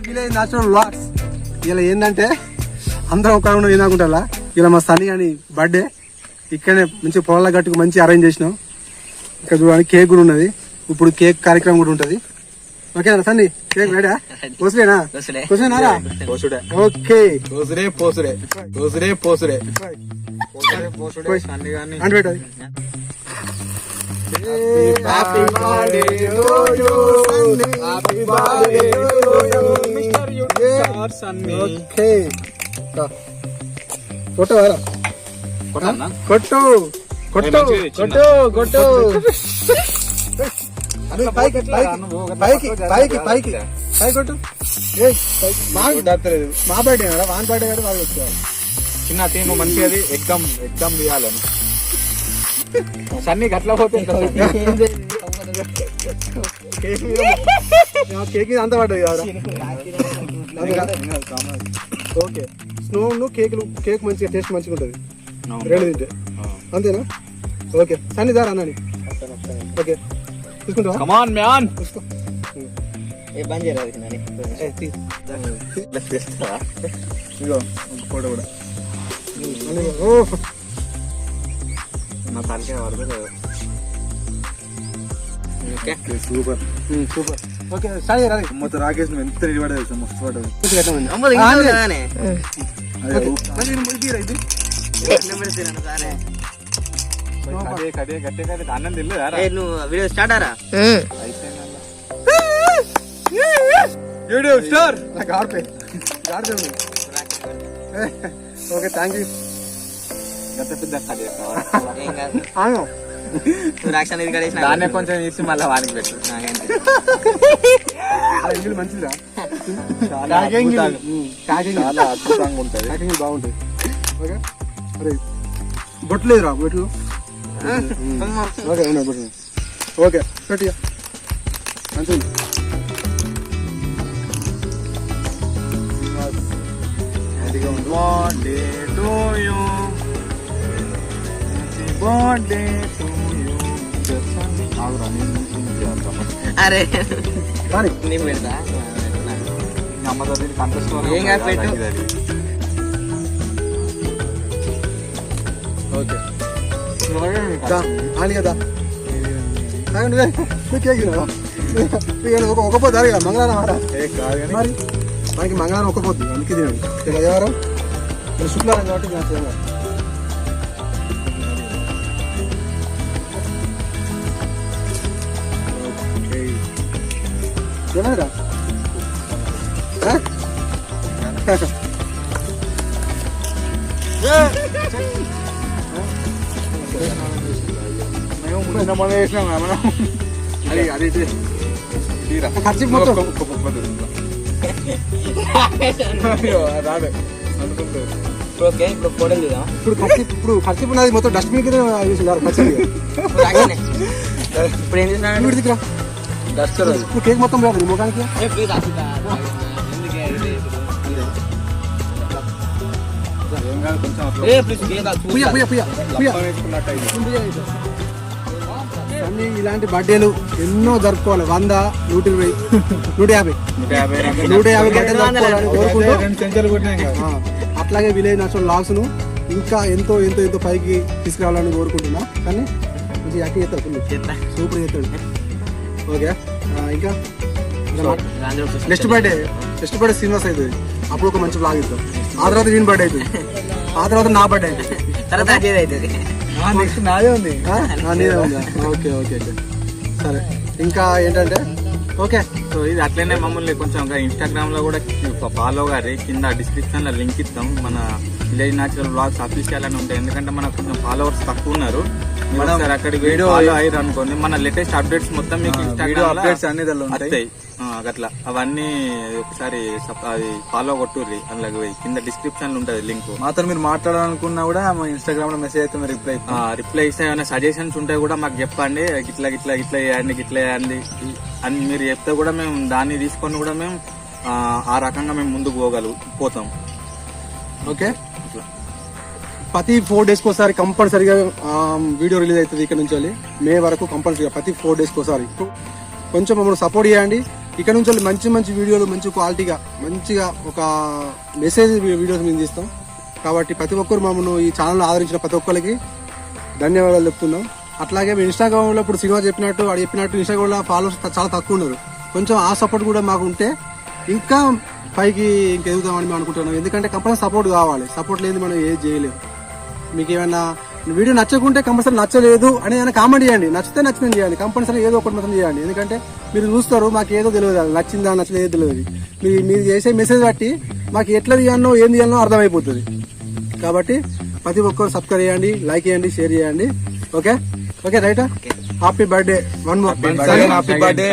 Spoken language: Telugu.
Village natural vlogs. ఇలా ఏంటంటే అందరం ఒక ఏనాకుంటా ఇలా మా సన్నీ అని బర్త్డే ఇక్కడనే మంచి పొలాల గట్టుకు మంచి అరేంజ్ చేసినాం. ఇక్కడ చూడండి కేక్ కూడా ఉన్నది. ఇప్పుడు కేక్ కార్యక్రమం కూడా ఉంటది. ఓకేనా సన్నీ? Cake ready? పోసుడేనా? పోసుడేనారా? ఓకే. అంటే పెట్టాలి. Happy birthday to you. Happy birthday to you, Mr. Sunny. Okay. కొట్టు వారా. కొట్టు కొట్టు కొట్టు కొట్టు. పైకి పైకి పైకి పైకి పై కొట్టు. మా బర్త్డే కదా, వాన్ బర్త్డే కదా, బాగా వచ్చేవాళ్ళు. చిన్న థీమ్ మంచిగా ఎగ్జామ్ తీయాలని సన్నీ గట్ల పోతే కేక్ అంత పడ్డది కదా. ఓకే. స్నో కేక్ మంచిగా టేస్ట్ మంచిగా ఉంటుంది రెండు తింటే. అంతేనా? ఓకే సన్నీ దారా అన్నాని. ఓకే తీసుకుంటావా? Come on man. తీసుకో. ఇగో ఫోటో కూడా. నా తలకాయ పడుతుంది. Super super. ఓకే స్టార్ట్ చేయరా. మొత్తం రాకేష్ ఎంత రెడీ పడదు మస్తు పడదు. అన్నం తెలియదా? Video start aura. YouTube star. Okay thank you. దాన్నే కొంచెం తీసి మళ్ళీ వానికి పెట్టు. మంచిదిరా. చాలా అద్భుతంగా ఉంటుంది. బాగుంటుంది. ఓకే అరే బొట్లు లేదురా బొట్లు. ఓకే బొట్లు. ఓకే పెట్టిగా మంచిది. అరే కానీ నీకు పెడతా. ఓకే అని కదా కేక్ ఒక పొద్దు అరే మంగళవారం ఆరా మరి మనకి మంగళవారం ఒక పొద్దు అందుకే తినండి. బుధవారం శుక్రవారం కాబట్టి ఏమైనా ఖర్చు మొత్తం ఇప్పుడు ఖర్చు ఉన్నది మొత్తం డస్ట్బిన్ కింద ఖర్చు. ఇప్పుడు ఏం చేసినా దిక్కురా ఇప్పుడు కేక్ మొత్తం రాదు నీ ముఖానికి. అన్ని ఇలాంటి బర్త్డేలు ఎన్నో జరుపుకోవాలి. 100, 120, 150 బర్త్డేలు కోరుకుంటూ అట్లాగే విలేజ్ న్యాచురల్ వ్లాగ్స్ ను ఇంకా ఎంతో ఎంతో ఎంతో పైకి తీసుకురావాలని కోరుకుంటున్నా. కానీ మంచి యాక్టింగ్ చేస్తాడు, సూపర్ చేస్తాడు. ఓకే ఇంకా నెక్స్ట్ బర్త్డే శ్రీనివాస్ అవుతుంది. అప్పుడు ఒక మంచి బ్లాగ్ ఇద్దాం. ఆ తర్వాత వీన్ బర్త్డే అవుతుంది. ఆ తర్వాత నా బర్త్డే అవుతుంది. నెక్స్ట్ నాదే ఉంది. నీదే ఉందా? ఓకే ఓకే ఓకే సరే. ఇంకా ఏంటంటే ఓకే సో ఇది అట్లనే మమ్మల్ని కొంచెం ఇన్స్టాగ్రామ్ లో కూడా ఫాలో గారి కింద డిస్క్రిప్షన్ లో లింక్ ఇస్తాం. మన విలేజ్ న్యాచురల్ వ్లాగ్స్ అఫీషియల్ అని ఉంటాయి. ఎందుకంటే మనకు కొంచెం ఫాలోవర్స్ తక్కువ ఉన్నారు. అక్కడికి వీడియో అయ్యారు అనుకోండి, మన లేటెస్ట్ అప్డేట్స్ మొత్తం మీకు ఇన్స్టాగ్రామ్ అప్డేట్స్ అన్ని వస్తాయి. అట్లా అవన్నీ ఒకసారి అది ఫాలో కొట్టుర్రి. అందులోకి పోయి కింద డిస్క్రిప్షన్ లో ఉంటది లింక్. మాతో మీరు మాట్లాడాలనుకున్నా కూడా ఇన్స్టాగ్రామ్ లో మెసేజ్ అయితే రిప్లై ఇస్తే ఏమైనా సజెషన్స్ ఉంటే కూడా మాకు చెప్పండి. ఇట్లా ఇట్లా ఇట్లా చేయండి ఇట్లా చేయండి అని మీరు చెప్తే కూడా మేము దాన్ని తీసుకొని కూడా మేము ఆ రకంగా మేము ముందుకు పోతాం. ఓకే ప్రతి 4 days ఒకసారి కంపల్సరీగా వీడియో రిలీజ్ అవుతుంది. ఇక్కడ నుంచి మే వరకు కంపల్సరీగా ప్రతి 4 days ఒకసారి కొంచెం మమ్మల్ని సపోర్ట్ చేయండి. ఇక్కడ నుంచి మంచి మంచి వీడియోలు మంచి క్వాలిటీగా మంచిగా ఒక మెసేజ్ వీడియోస్ మేము తీస్తాం. కాబట్టి ప్రతి ఒక్కరు మమ్మల్ని ఈ ఛానల్ ఆదరించిన ప్రతి ఒక్కరికి ధన్యవాదాలు చెప్తున్నాం. అట్లాగే మేము ఇన్స్టాగ్రామ్లో ఇప్పుడు సినిమా చెప్పినట్టు వాడు చెప్పినట్టు ఇన్స్టాగ్రామ్లో ఫాలోవర్స్ చాలా తక్కువ ఉన్నారు. కొంచెం ఆ సపోర్ట్ కూడా మాకు ఉంటే ఇంకా పైకి ఇంకా ఎదుగుతామని మేము అనుకుంటున్నాం. ఎందుకంటే కంపల్సరీ సపోర్ట్ కావాలి. సపోర్ట్ లేదు మనం ఏది చేయలేము. మీకు ఏమైనా వీడియో నచ్చకుంటే కంపల్సరీ నచ్చలేదు అని ఏమైనా కామెంట్ చేయండి. నచ్చితే నచ్చిందని చేయండి. కంపల్సరీ ఏదో ఒకటి మాత్రం చేయండి. ఎందుకంటే మీరు చూస్తారు మాకు ఏదో తెలియదు, అది నచ్చిందా నచ్చలేదు తెలియదు. మీరు చేసే మెసేజ్ బట్టి మాకు ఎట్లా తీయాలనో ఏం తీయాలనో అర్థమైపోతుంది. కాబట్టి ప్రతి ఒక్కరు సబ్స్క్రైబ్ చేయండి, లైక్ చేయండి, షేర్ చేయండి. Okay okay right. Happy birthday one more. Happy birthday.